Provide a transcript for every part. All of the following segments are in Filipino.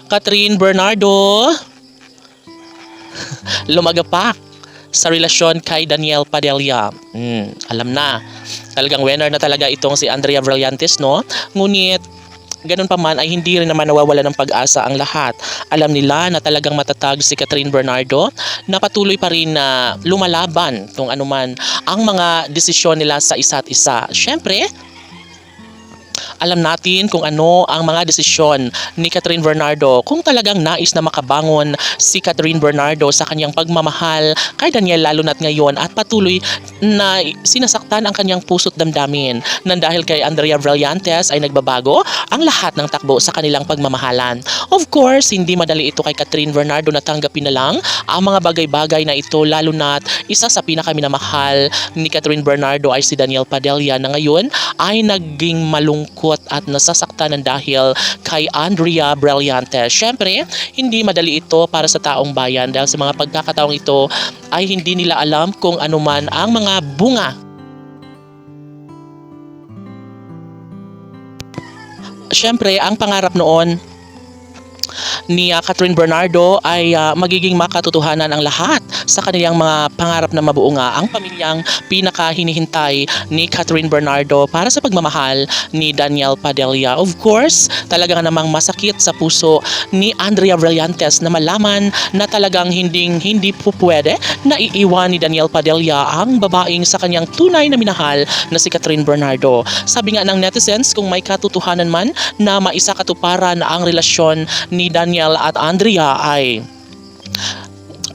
Catherine Bernardo lumagapak sa relasyon kay Daniel Padilla. Alam na, talagang winner na talaga itong si Andrea Brillantes, no? Ngunit ganun pa man ay hindi rin naman nawawala ng pag-asa ang lahat. Alam nila na talagang matatag si Catherine Bernardo na patuloy pa rin na lumalaban kung anuman ang mga desisyon nila sa isa't isa. Syempre, alam natin kung ano ang mga desisyon ni Catherine Bernardo kung talagang nais na makabangon si Catherine Bernardo sa kanyang pagmamahal kay Daniel, lalo na't ngayon at patuloy na sinasaktan ang kanyang puso't damdamin nang dahil kay Andrea Brillantes ay nagbabago ang lahat ng takbo sa kanilang pagmamahalan. Of course, hindi madali ito kay Catherine Bernardo na tanggapin na lang ang mga bagay-bagay na ito, lalo na't isa sa pinakaminamahal ni Catherine Bernardo ay si Daniel Padilla na ngayon ay naging malungkot at nasasaktan ng dahil kay Andrea Brillantes. Syempre, hindi madali ito para sa taong bayan dahil sa mga pagkakataong ito ay hindi nila alam kung anuman ang mga bunga. Syempre, ang pangarap noon ni Catherine Bernardo ay magiging makatotohanan ang lahat sa kanilang mga pangarap na mabuo nga ang pamilyang pinakahinihintay ni Catherine Bernardo para sa pagmamahal ni Daniel Padilla. Of course, talaga namang masakit sa puso ni Andrea Brillantes na malaman na talagang hindi po pwede na iiwan ni Daniel Padilla ang babaeng sa kanyang tunay na minahal na si Catherine Bernardo. Sabi nga ng netizens, kung may katotohanan man na maisakatuparan ang relasyon ni Daniel at Andrea ay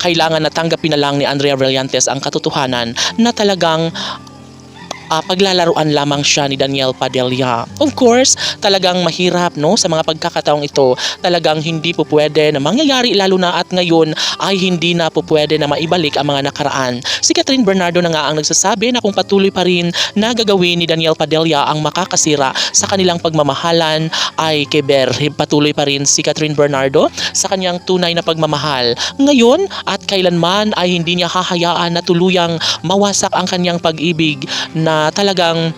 kailangan na tanggapin na lang ni Andrea Brillantes ang katotohanan na talagang paglalaruan lamang siya ni Daniel Padilla. Of course, talagang mahirap, no, sa mga pagkakataong ito. Talagang hindi po pwede na mangyayari, lalo na at ngayon ay hindi na po pwede na maibalik ang mga nakaraan. Si Catherine Bernardo na nga ang nagsasabi na kung patuloy pa rin na gagawin ni Daniel Padilla ang makakasira sa kanilang pagmamahalan ay keber. Patuloy pa rin si Catherine Bernardo sa kanyang tunay na pagmamahal. Ngayon at kailanman ay hindi niya hahayaan na tuluyang mawasak ang kanyang pag-ibig na talagang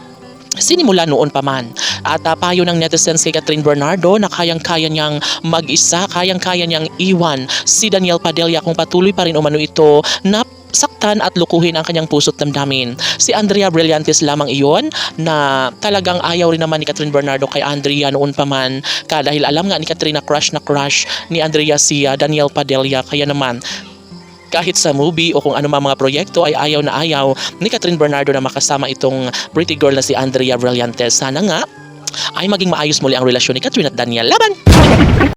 sinimula noon pa man. At payo ng netizens kay Catherine Bernardo na kayang-kaya niyang mag-isa, kayang-kaya niyang iwan si Daniel Padilla kung patuloy pa rin umano ito na saktan at lukuhin ang kanyang puso't damdamin. Si Andrea Brillantes lamang iyon na talagang ayaw rin naman ni Catherine Bernardo kay Andrea noon pa man, dahil alam nga ni Catherine na crush ni Andrea si Daniel Padilla. Kaya naman kahit sa movie o kung ano mga proyekto ay ayaw na ayaw ni Catherine Bernardo na makasama itong pretty girl na si Andrea Brillantes. Sana nga ay maging maayos muli ang relasyon ni Catherine at Daniel. Laban!